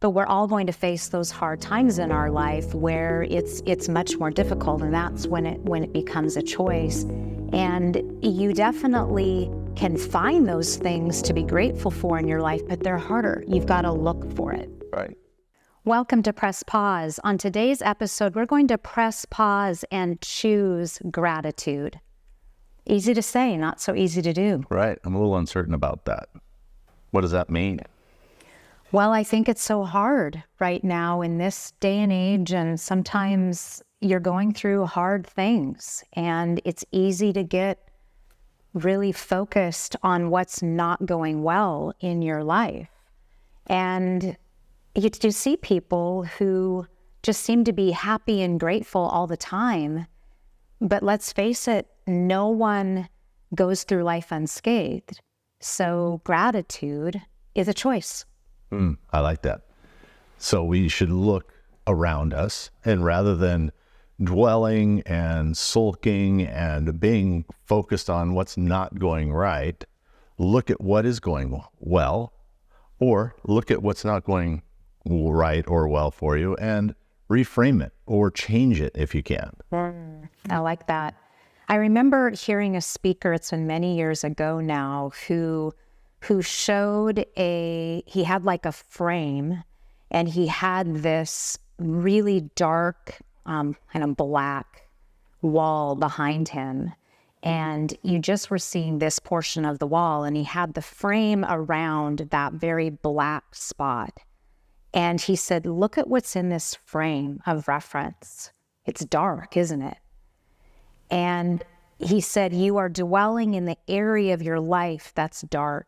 but we're all going to face those hard times in our life where it's much more difficult, and that's when it becomes a choice. And you definitely can find those things to be grateful for in your life, but they're harder. You've got to look for it. Right. Welcome to Press Pause. On today's episode, we're going to press pause and choose gratitude. Easy to say, not so easy to do. Right. I'm a little uncertain about that. What does that mean? Well, I think it's so hard right now in this day and age, and sometimes you're going through hard things, and it's easy to get really focused on what's not going well in your life. And you see people who just seem to be happy and grateful all the time. But let's face it, no one goes through life unscathed. So gratitude is a choice. I like that. So we should look around us, and rather than dwelling and sulking and being focused on what's not going right, look at what is going well, or look at what's not going right or well for you and reframe it or change it if you can. I like that. I remember hearing a speaker, it's been many years ago now, who showed he had like a frame, and he had this really dark, kind of black wall behind him. And you just were seeing this portion of the wall, and he had the frame around that very black spot. And he said, look at what's in this frame of reference. It's dark, isn't it? And he said, you are dwelling in the area of your life that's dark.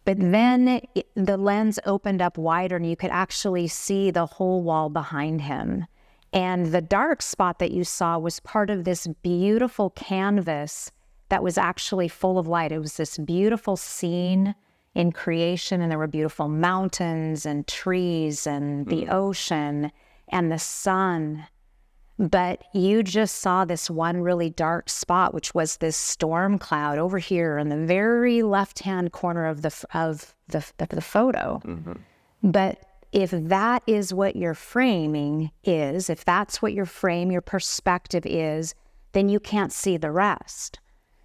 But then the lens opened up wider, and you could actually see the whole wall behind him. And the dark spot that you saw was part of this beautiful canvas that was actually full of light. It was this beautiful scene in creation, and there were beautiful mountains and trees and the ocean and the sun. But you just saw this one really dark spot, which was this storm cloud over here in the very left-hand corner of the photo. Mm-hmm. But if that is what your framing is, if that's what your perspective is, then you can't see the rest.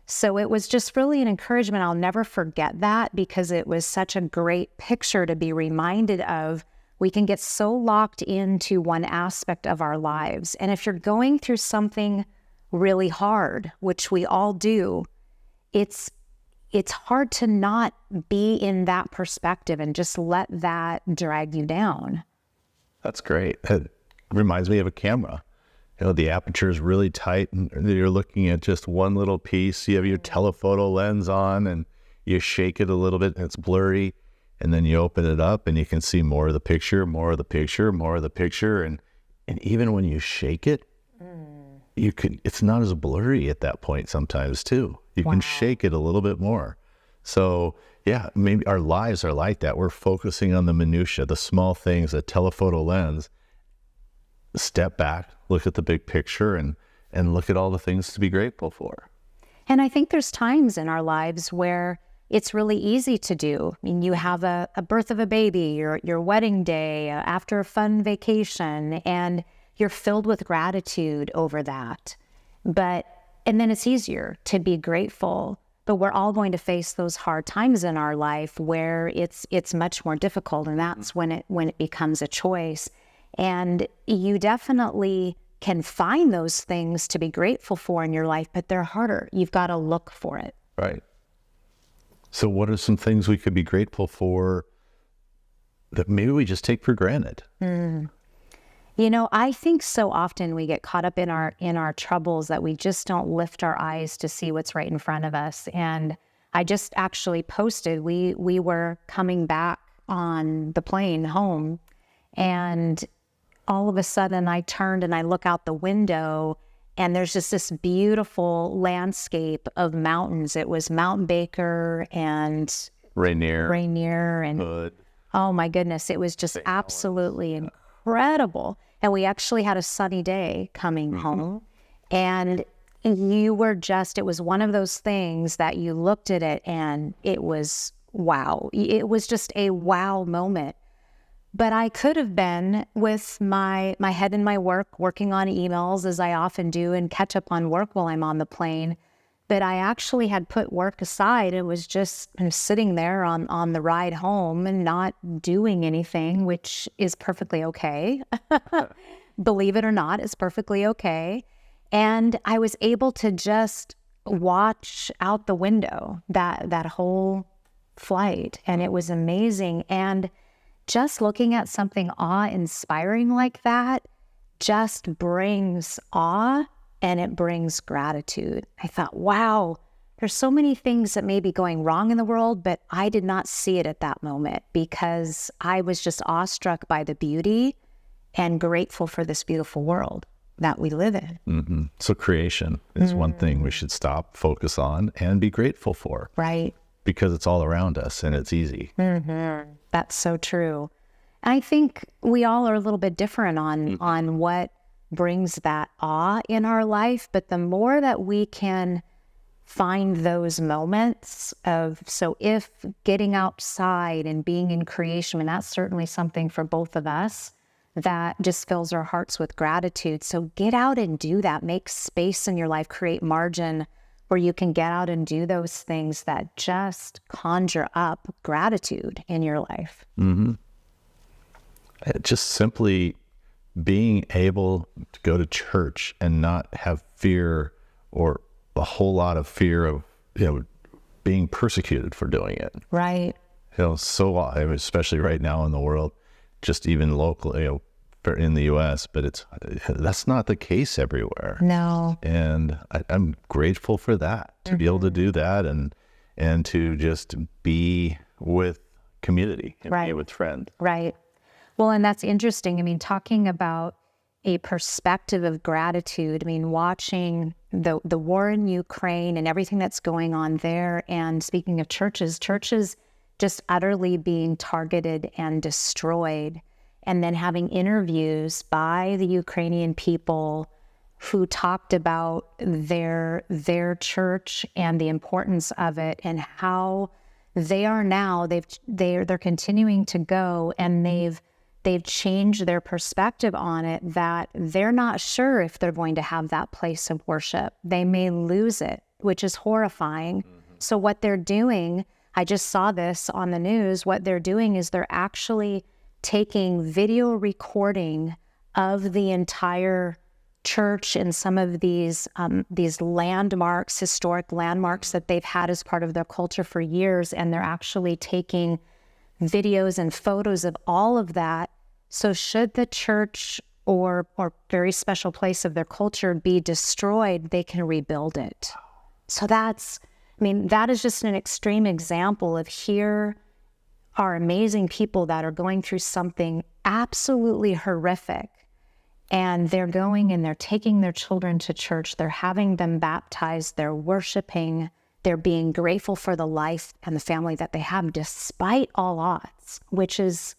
So it was just really an encouragement. I'll never forget that, because it was such a great picture to be reminded of. We can get so locked into one aspect of our lives. And if you're going through something really hard, which we all do, it's hard to not be in that perspective and just let that drag you down. That's great. It reminds me of a camera. You know, the aperture is really tight, and you're looking at just one little piece. You have your telephoto lens on, and you shake it a little bit, and it's blurry. And then you open it up, and you can see more of the picture, more of the picture, more of the picture. And even when you shake it, it's not as blurry at that point sometimes too. You can shake it a little bit more. So yeah, maybe our lives are like that. We're focusing on the minutia, the small things, the telephoto lens. Step back, look at the big picture, and look at all the things to be grateful for. And I think there's times in our lives where it's really easy to do. I mean, you have a birth of a baby, your wedding day, after a fun vacation, and you're filled with gratitude over that. And then it's easier to be grateful, but we're all going to face those hard times in our life where it's much more difficult, and that's when it becomes a choice. And you definitely can find those things to be grateful for in your life, but they're harder. You've got to look for it. Right. So what are some things we could be grateful for that maybe we just take for granted? You know, I think so often we get caught up in our troubles that we just don't lift our eyes to see what's right in front of us. And I just actually posted, we were coming back on the plane home, and all of a sudden I turned and I look out the window, and there's just this beautiful landscape of mountains. It was Mount Baker and Rainier and Hood. Oh my goodness, it was just absolutely incredible. And we actually had a sunny day coming home, and it was one of those things that you looked at it and it was wow. It was just a wow moment. But I could have been with my head in my work, working on emails as I often do and catch up on work while I'm on the plane. But I actually had put work aside. It was just sitting there on the ride home and not doing anything, which is perfectly okay. Believe it or not, it's perfectly okay. And I was able to just watch out the window that whole flight, and it was amazing. And just looking at something awe-inspiring like that just brings awe and it brings gratitude. I thought, wow, there's so many things that may be going wrong in the world, but I did not see it at that moment because I was just awestruck by the beauty and grateful for this beautiful world that we live in. Mm-hmm. So creation is one thing we should stop, focus on, and be grateful for. Right. Because it's all around us and it's easy. Mm-hmm. That's so true. I think we all are a little bit different on what brings that awe in our life, but the more that we can find those moments of, so if getting outside and being in creation, and that's certainly something for both of us, that just fills our hearts with gratitude. So get out and do that. Make space in your life, create margin where you can get out and do those things that just conjure up gratitude in your life. Mm-hmm. Just simply being able to go to church and not have fear or a whole lot of fear of, being persecuted for doing it. Right. So especially right now in the world, just even locally, in the U.S., but that's not the case everywhere. No. And I'm grateful for that, to be able to do that and to just be with community and be with friends. Right. Well, and that's interesting. I mean, talking about a perspective of gratitude, I mean, watching the war in Ukraine and everything that's going on there. And speaking of churches just utterly being targeted and destroyed. And then having interviews by the Ukrainian people who talked about their church and the importance of it and how they are now, they're continuing to go, and they've changed their perspective on it, that they're not sure if they're going to have that place of worship. They may lose it, which is horrifying. So what they're doing, I just saw this on the news, what they're doing is they're actually taking video recording of the entire church and some of these landmarks, historic landmarks that they've had as part of their culture for years, and they're actually taking videos and photos of all of that. So should the church or very special place of their culture be destroyed, they can rebuild it. So that is just an extreme example of here are amazing people that are going through something absolutely horrific, and they're going and they're taking their children to church, they're having them baptized, they're worshiping, they're being grateful for the life and the family that they have despite all odds, which is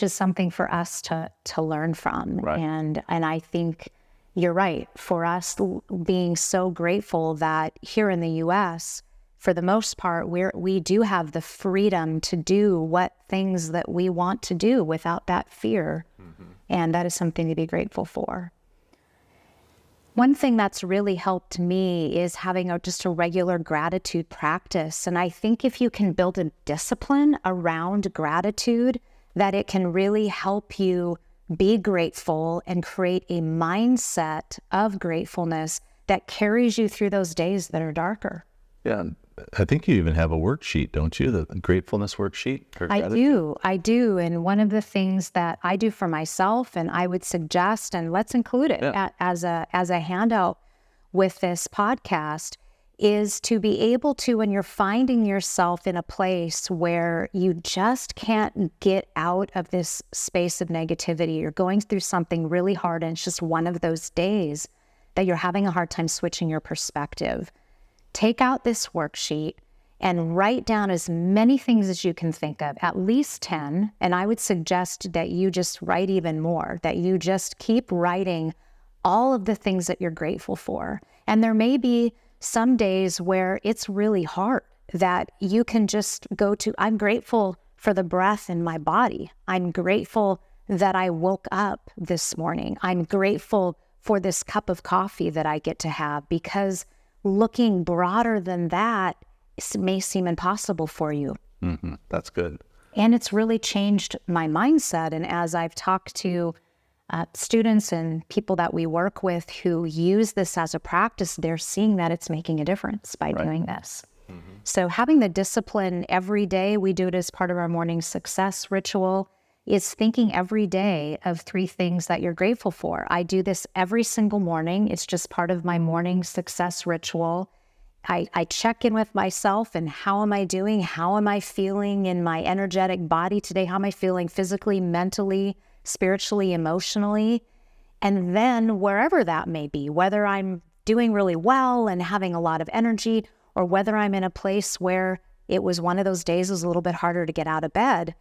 something for us to learn from. Right. And I think you're right, for us being so grateful that here in the U.S., for the most part, we do have the freedom to do what things that we want to do without that fear. Mm-hmm. And that is something to be grateful for. One thing that's really helped me is having just a regular gratitude practice. And I think if you can build a discipline around gratitude, that it can really help you be grateful and create a mindset of gratefulness that carries you through those days that are darker. Yeah. I think you even have a worksheet, don't you? The gratefulness worksheet? I do. And one of the things that I do for myself, and I would suggest, and let's include it as a handout with this podcast, is to be able to, when you're finding yourself in a place where you just can't get out of this space of negativity, you're going through something really hard, and it's just one of those days that you're having a hard time switching your perspective. Take out this worksheet and write down as many things as you can think of, at least 10. And I would suggest that you just write even more, that you just keep writing all of the things that you're grateful for. And there may be some days where it's really hard, that you can just go to, I'm grateful for the breath in my body. I'm grateful that I woke up this morning. I'm grateful for this cup of coffee that I get to have, because looking broader than that may seem impossible for you. Mm-hmm. That's good. And it's really changed my mindset. And as I've talked to students and people that we work with who use this as a practice, they're seeing that it's making a difference by doing this. Mm-hmm. So having the discipline every day, we do it as part of our morning success ritual, is thinking every day of 3 things that you're grateful for. I do this every single morning. It's just part of my morning success ritual. I check in with myself and how am I doing? How am I feeling in my energetic body today? How am I feeling physically, mentally, spiritually, emotionally? And then wherever that may be, whether I'm doing really well and having a lot of energy, or whether I'm in a place where it was one of those days it was a little bit harder to get out of bed,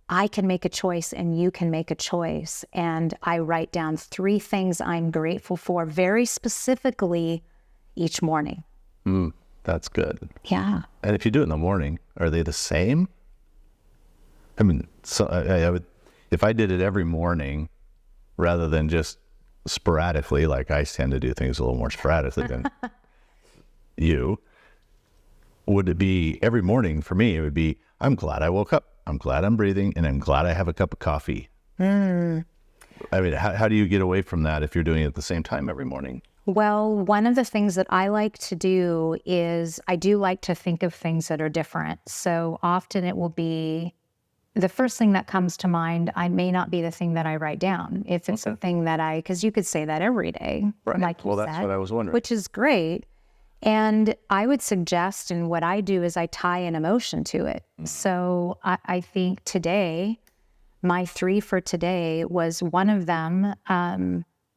I can make a choice and you can make a choice. And I write down 3 things I'm grateful for very specifically each morning. That's good. Yeah. And if you do it in the morning, are they the same? I mean, so I would, if I did it every morning rather than just sporadically, like I tend to do things a little more sporadically than you, would it be every morning for me? It would be, I'm glad I woke up. I'm glad I'm breathing, and I'm glad I have a cup of coffee. I mean, how do you get away from that if you're doing it at the same time every morning? Well, one of the things that I like to do is I do like to think of things that are different. So often it will be the first thing that comes to mind. I may not be the thing that I write down. If it's something that because you could say that every day, Right. like you Well, that's said, what I was wondering. which is great. And I would suggest, and what I do is I tie an emotion to it. So I think today, my 3 for today was one of them.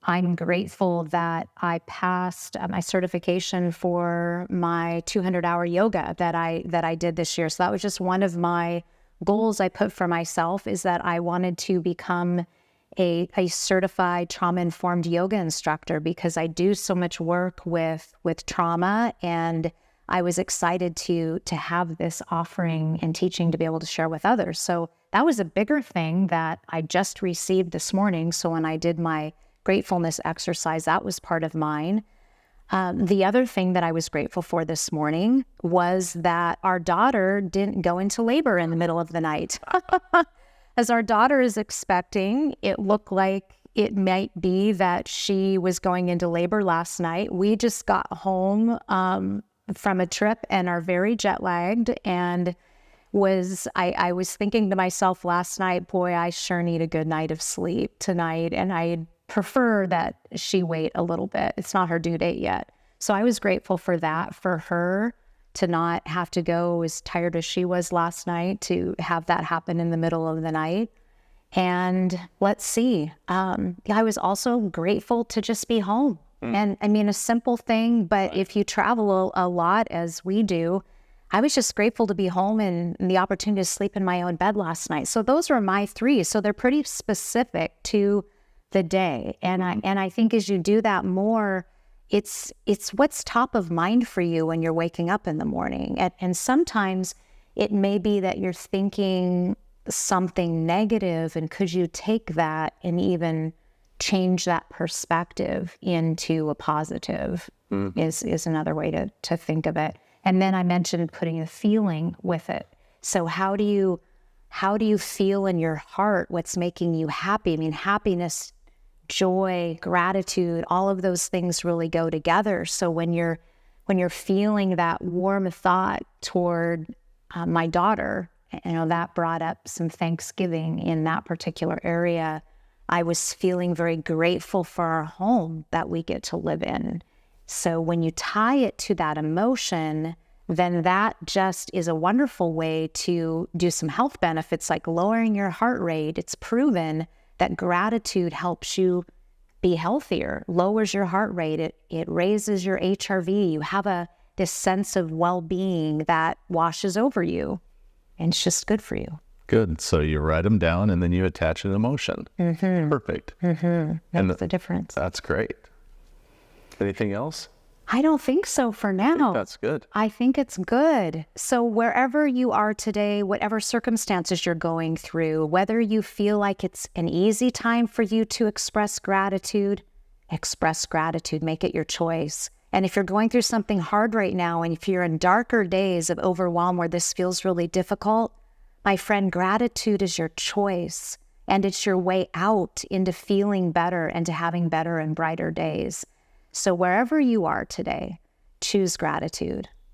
I'm grateful that I passed my certification for my 200-hour yoga that I did this year. So that was just one of my goals I put for myself, is that I wanted to become a certified trauma-informed yoga instructor, because I do so much work with trauma, and I was excited to have this offering and teaching to be able to share with others. So that was a bigger thing that I just received this morning. So when I did my gratefulness exercise, that was part of mine. The other thing that I was grateful for this morning was that our daughter didn't go into labor in the middle of the night. As our daughter is expecting, it looked like it might be that she was going into labor last night. We just got home from a trip and are very jet lagged, and I was thinking to myself last night, boy, I sure need a good night of sleep tonight, and I prefer that she wait a little bit. It's not her due date yet. So I was grateful for that, for her to not have to go as tired as she was last night, to have that happen in the middle of the night. And let's see, I was also grateful to just be home. And I mean, a simple thing, but if you travel a lot as we do, I was just grateful to be home and the opportunity to sleep in my own bed last night. So those were my 3. So they're pretty specific to the day. And I think as you do that more, it's what's top of mind for you when you're waking up in the morning. And sometimes it may be that you're thinking something negative, and could you take that and even change that perspective into a positive is another way to think of it. And then I mentioned putting a feeling with it. So how do you feel in your heart? What's making you happy? I mean, happiness, joy, gratitude, all of those things really go together. So when you're feeling that warm thought toward my daughter, that brought up some Thanksgiving in that particular area. I was feeling very grateful for our home that we get to live in. So when you tie it to that emotion, then that just is a wonderful way to do some health benefits, like lowering your heart rate. It's proven that gratitude helps you be healthier, lowers your heart rate. It raises your HRV. You have this sense of well-being that washes over you, and it's just good for you. Good. So you write them down and then you attach an emotion. Perfect. That's the difference. That's great. Anything else? I don't think so for now. That's good. I think it's good. So wherever you are today, whatever circumstances you're going through, whether you feel like it's an easy time for you to express gratitude, make it your choice. And if you're going through something hard right now, and if you're in darker days of overwhelm where this feels really difficult, my friend, gratitude is your choice. And it's your way out into feeling better and to having better and brighter days. So wherever you are today, choose gratitude.